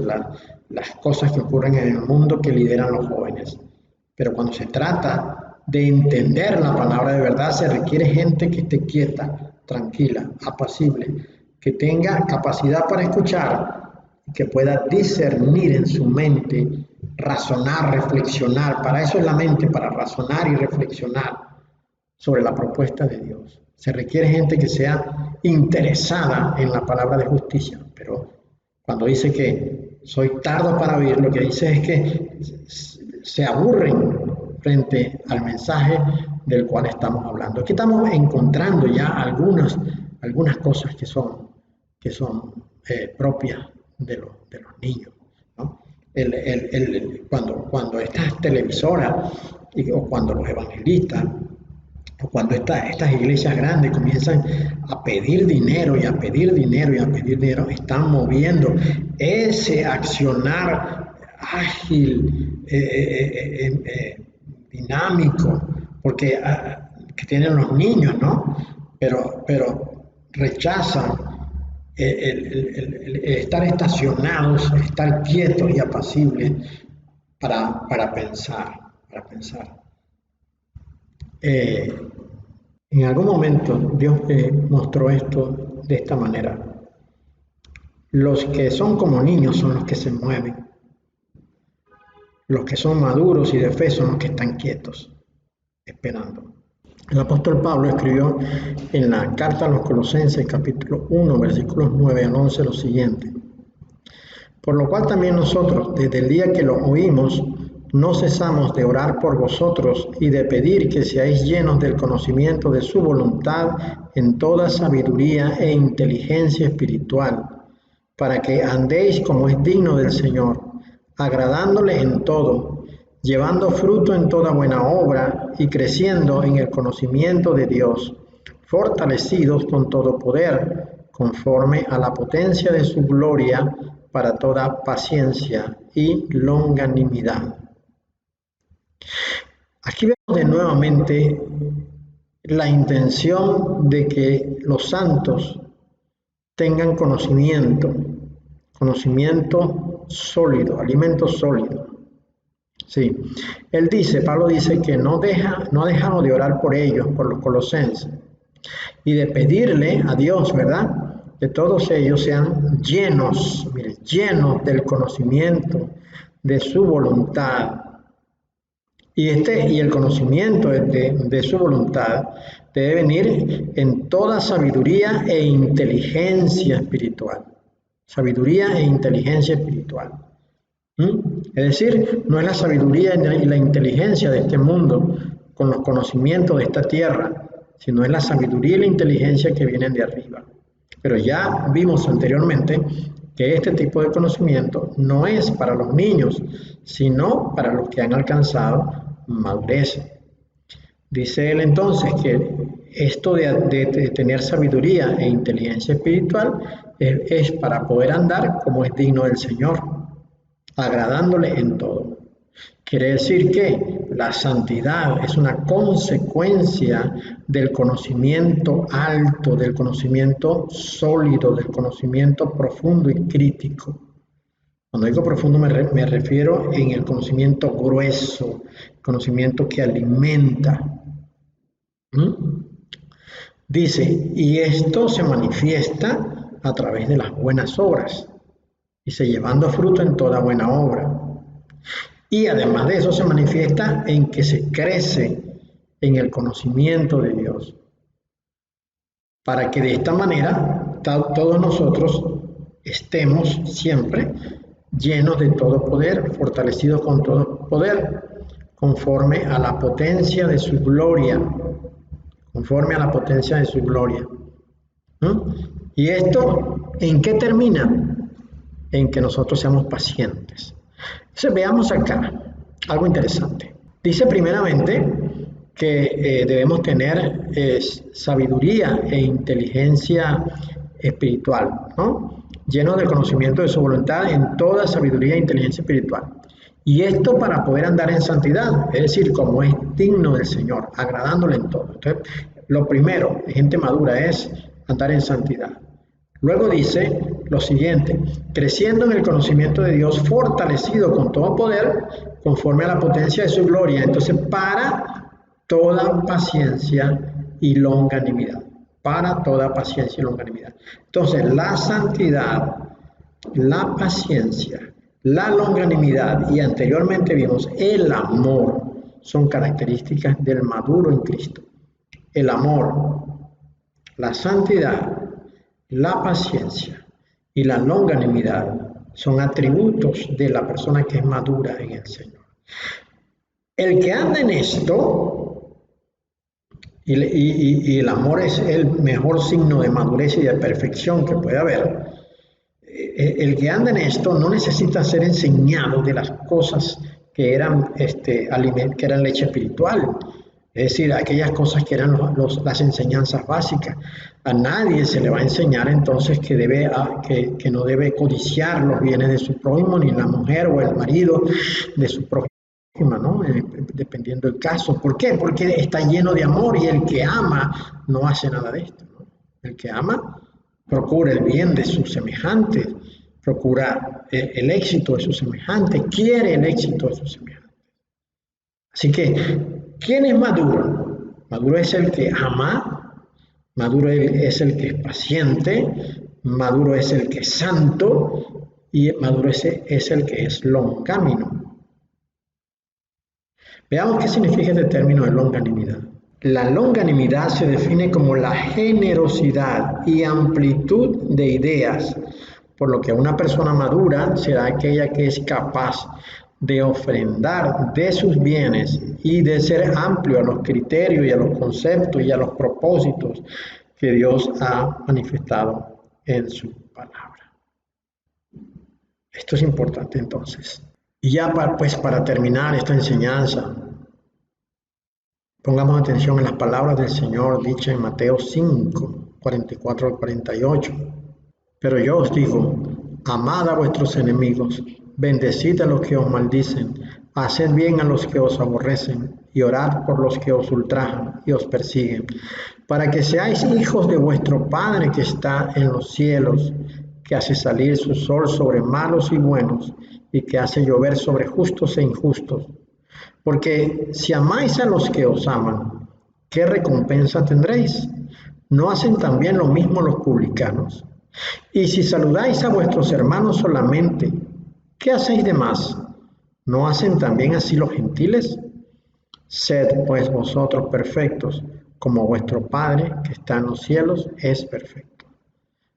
[SPEAKER 1] las cosas que ocurren en el mundo que lideran los jóvenes. Pero cuando se trata de entender la palabra de verdad, se requiere gente que esté quieta, tranquila, apacible, que tenga capacidad para escuchar, que pueda discernir en su mente, razonar, reflexionar. Para eso es la mente, para razonar y reflexionar sobre la propuesta de Dios. Se requiere gente que sea interesada en la palabra de justicia, pero cuando dice que soy tardo para oír, lo que dice es que se aburren frente al mensaje del cual estamos hablando. Aquí estamos encontrando ya algunas cosas que son propias de los niños, ¿no? Cuando estas televisoras o cuando los evangelistas o cuando estas iglesias grandes comienzan a pedir dinero y a pedir dinero y a pedir dinero, están moviendo ese accionar ágil, dinámico, porque que tienen los niños, ¿no? Pero rechazan el estar estacionados, estar quietos y apacibles para pensar. En algún momento Dios mostró esto de esta manera. Los que son como niños son los que se mueven. Los que son maduros y de fe son los que están quietos, esperando. El apóstol Pablo escribió en la carta a los Colosenses, capítulo 1, versículos 9 al 11, lo siguiente. Por lo cual también nosotros, desde el día que lo oímos, no cesamos de orar por vosotros y de pedir que seáis llenos del conocimiento de su voluntad en toda sabiduría e inteligencia espiritual, para que andéis como es digno del Señor, agradándole en todo, llevando fruto en toda buena obra y creciendo en el conocimiento de Dios, fortalecidos con todo poder, conforme a la potencia de su gloria, para toda paciencia y longanimidad. Aquí vemos de nuevamente la intención de que los santos tengan conocimiento sólido, alimento sólido. Sí, Pablo dice que no ha dejado de orar por ellos, por los colosenses, y de pedirle a Dios, ¿verdad?, que todos ellos sean llenos del conocimiento de su voluntad. Y el conocimiento de su voluntad debe venir en toda sabiduría e inteligencia espiritual. Sabiduría e inteligencia espiritual. Es decir, no es la sabiduría y la inteligencia de este mundo con los conocimientos de esta tierra, sino es la sabiduría y la inteligencia que vienen de arriba. Pero ya vimos anteriormente que este tipo de conocimiento no es para los niños, sino para los que han alcanzado madurez. Dice él entonces que esto de tener sabiduría e inteligencia espiritual es para poder andar como es digno del Señor, agradándole en todo. Quiere decir que la santidad es una consecuencia del conocimiento alto, del conocimiento sólido, del conocimiento profundo y crítico. Cuando digo profundo me refiero en el conocimiento grueso, conocimiento que alimenta. Dice, y esto se manifiesta a través de las buenas obras. Dice, llevando fruto en toda buena obra. Y además de eso se manifiesta en que se crece en el conocimiento de Dios. Para que de esta manera todos nosotros estemos siempre llenos de todo poder, fortalecidos con todo poder, conforme a la potencia de su gloria. Conforme a la potencia de su gloria. ¿Y esto en qué termina? En que nosotros seamos pacientes. Entonces veamos acá algo interesante. Dice primeramente que debemos tener sabiduría e inteligencia espiritual, ¿no? Llenos del conocimiento de su voluntad en toda sabiduría e inteligencia espiritual. Y esto para poder andar en santidad, es decir, como es digno del Señor, agradándole en todo. Entonces, lo primero, gente madura, es andar en santidad. Luego dice lo siguiente, creciendo en el conocimiento de Dios, fortalecido con todo poder, conforme a la potencia de su gloria. Entonces, para toda paciencia y longanimidad. Para toda paciencia y longanimidad. Entonces, la santidad, la paciencia, la longanimidad y anteriormente vimos el amor son características del maduro en Cristo. El amor, la santidad, la paciencia y la longanimidad son atributos de la persona que es madura en el Señor. El que anda en esto, y el amor es el mejor signo de madurez y de perfección que puede haber, el que anda en esto no necesita ser enseñado de las cosas que eran leche espiritual, es decir, aquellas cosas que eran las enseñanzas básicas. A nadie se le va a enseñar entonces que no debe codiciar los bienes de su prójimo, ni la mujer o el marido de su prójima, ¿no? Dependiendo del caso. ¿Por qué? Porque está lleno de amor y el que ama no hace nada de esto, ¿no? El que ama procura el bien de sus semejantes, procura el éxito de sus semejantes, quiere el éxito de sus semejantes. Así que, ¿quién es maduro? Maduro es el que ama, maduro es el que es paciente, maduro es el que es santo y maduro es el que es longámino. Veamos qué significa este término de longanimidad. La longanimidad se define como la generosidad y amplitud de ideas, por lo que una persona madura será aquella que es capaz de ofrendar de sus bienes y de ser amplio a los criterios y a los conceptos y a los propósitos que Dios ha manifestado en su palabra. Esto es importante entonces. Y ya para terminar esta enseñanza, pongamos atención en las palabras del Señor dichas en Mateo 5, 44 al 48. Pero yo os digo, amad a vuestros enemigos, bendecid a los que os maldicen, haced bien a los que os aborrecen, y orad por los que os ultrajan y os persiguen, para que seáis hijos de vuestro Padre que está en los cielos, que hace salir su sol sobre malos y buenos, y que hace llover sobre justos e injustos. Porque si amáis a los que os aman, ¿qué recompensa tendréis? ¿No hacen también lo mismo los publicanos? Y si saludáis a vuestros hermanos solamente, ¿qué hacéis de más? ¿No hacen también así los gentiles? Sed pues vosotros perfectos, como vuestro Padre que está en los cielos es perfecto.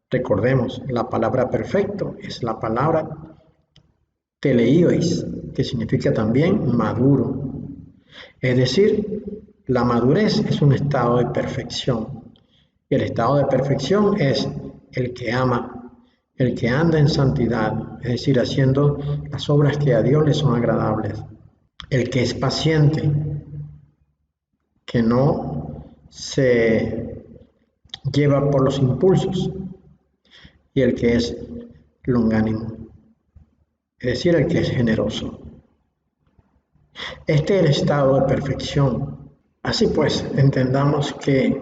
[SPEAKER 1] Recordemos, la palabra perfecto es la palabra teleiois, que significa también maduro. Es decir, la madurez es un estado de perfección. Y el estado de perfección es el que ama, el que anda en santidad, es decir, haciendo las obras que a Dios le son agradables. El que es paciente, que no se lleva por los impulsos. Y el que es longánimo, es decir, el que es generoso. Este es el estado de perfección. Así pues, entendamos que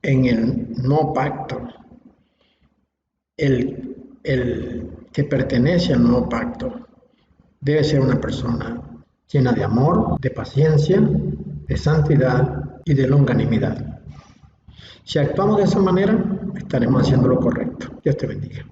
[SPEAKER 1] en el nuevo pacto, el que pertenece al nuevo pacto debe ser una persona llena de amor, de paciencia, de santidad y de longanimidad. Si actuamos de esa manera, estaremos haciendo lo correcto. Dios te bendiga.